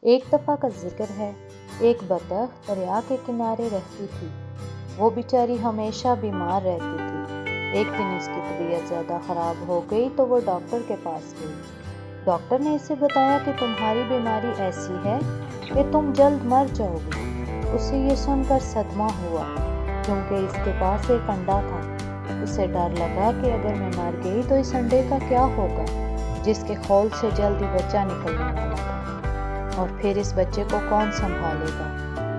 ایک دفعہ کا ذکر ہے، ایک بطخ دریا کے کنارے رہتی تھی۔ وہ بیچاری ہمیشہ بیمار رہتی تھی۔ ایک دن اس کی طبیعت زیادہ خراب ہو گئی تو وہ ڈاکٹر کے پاس گئی۔ ڈاکٹر نے اسے بتایا کہ تمہاری بیماری ایسی ہے کہ تم جلد مر جاؤ گی۔ اسے یہ سن کر صدمہ ہوا، کیونکہ اس کے پاس ایک انڈا تھا۔ اسے ڈر لگا کہ اگر میں مر گئی تو اس انڈے کا کیا ہوگا، جس کے خول سے جلد ہی بچہ نکلنے والا تھا، اور پھر اس بچے کو کون سنبھالے گا۔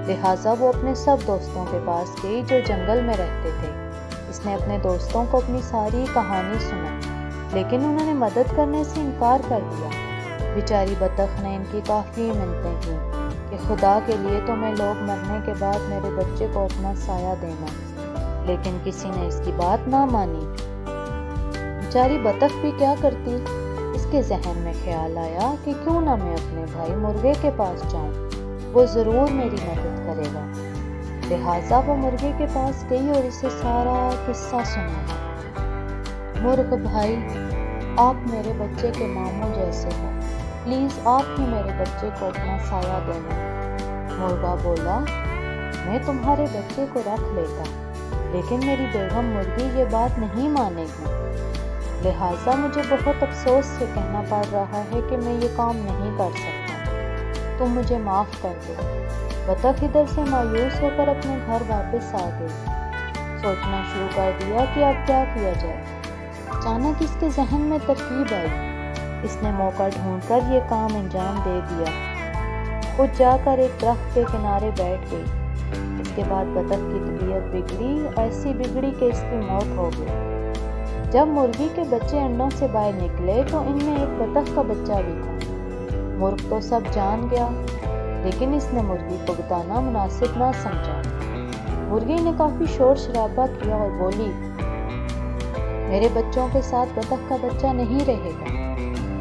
لہٰذا وہ اپنے سب دوستوں کے پاس گئی جو جنگل میں رہتے تھے۔ اس نے اپنے دوستوں کو اپنی ساری کہانی سنائی، لیکن انہوں نے مدد کرنے سے انکار کر دیا۔ بیچاری بطخ نے ان کی کافی منتیں کی کہ خدا کے لیے تمہیں لوگ مرنے کے بعد میرے بچے کو اپنا سایہ دینا، لیکن کسی نے اس کی بات نہ مانی۔ بیچاری بطخ بھی کیا کرتی؟ اس کے ذہن میں خیال آیا کہ کیوں نہ میں اپنے بھائی مرغے کے پاس جاؤں، وہ ضرور میری مدد کرے گا۔ لہٰذا وہ مرغے کے پاس گئی اور اسے سارا قصہ سنایا۔ مرغ بھائی، آپ میرے بچے کے ماموں جیسے ہو، پلیز آپ ہی میرے بچے کو اپنا سایہ دینا۔ مرغا بولا، میں تمہارے بچے کو رکھ لیتا، لیکن میری بیگم مرغی یہ بات نہیں مانے گی، لہٰذا مجھے بہت افسوس سے کہنا پڑ رہا ہے کہ میں یہ کام نہیں کر سکتا، تم مجھے معاف کر دو۔ بطخ ادھر سے مایوس ہو کر اپنے گھر واپس آ گئی۔ سوچنا شروع کر دیا کہ اب کیا کیا جائے۔ اچانک اس کے ذہن میں ترکیب آئی۔ اس نے موقع ڈھونڈ کر یہ کام انجام دے دیا۔ خود جا کر ایک درخت کے کنارے بیٹھ گئی۔ اس کے بعد بطخ کی طبیعت بگڑی، ایسی بگڑی کہ اس کی موت ہو گئی۔ جب مرغی کے بچے انڈوں سے باہر نکلے تو ان میں ایک بطخ کا بچہ بھی تھا۔ مرغ تو سب جان گیا، لیکن اس نے مرغی کو بتانا مناسب نہ سمجھا۔ مرغی نے کافی شور شرابہ کیا اور بولی، میرے بچوں کے ساتھ بطخ کا بچہ نہیں رہے گا۔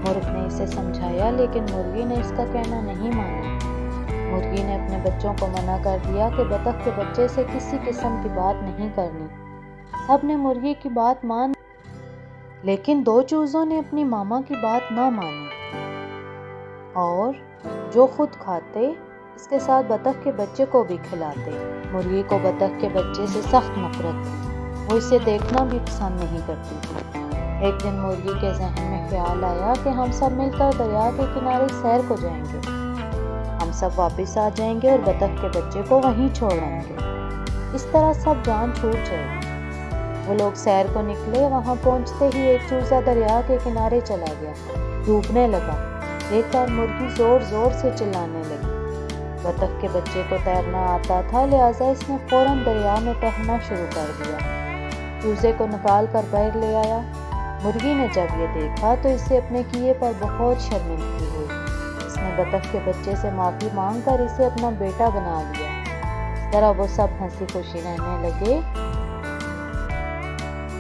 مرغ نے اسے سمجھایا، لیکن مرغی نے اس کا کہنا نہیں مانا۔ مرغی نے اپنے بچوں کو منع کر دیا کہ بطخ کے بچے سے کسی قسم کی بات نہیں کرنی۔ سب نے مرغی کی بات مان، لیکن دو چوزوں نے اپنی ماما کی بات نہ مانی، اور جو خود کھاتے اس کے ساتھ بطخ کے بچے کو بھی کھلاتے۔ مرغی کو بطخ کے بچے سے سخت نفرت تھی، وہ اسے دیکھنا بھی پسند نہیں کرتی تھی۔ ایک دن مرغی کے ذہن میں خیال آیا کہ ہم سب مل کر دریا کے کنارے سیر کو جائیں گے۔ ہم سب واپس آ جائیں گے اور بطخ کے بچے کو وہیں چھوڑ آئیں گے، اس طرح سب جان چھوٹ جائے گی۔ وہ لوگ سیر کو نکلے۔ وہاں پہنچتے ہی ایک چوزا دریا کے کنارے چلا گیا۔ ڈوبنے لگا۔ دیکھ کر مرغی زور زور سے چلانے لگی۔ بطخ کے بچے کو تیرنا آتا تھا، لہٰذا اس نے فوراً دریا میں تیرنا شروع کر دیا۔ چوزے کو نکال کر باہر لے آیا۔ مرغی نے جب یہ دیکھا تو اسے اپنے کیے پر بہت شرمندگی ہوئی۔ اس نے بطخ کے بچے سے معافی مانگ کر اسے اپنا بیٹا بنا لیا۔ اس طرح وہ سب ہنسی خوشی رہنے لگے۔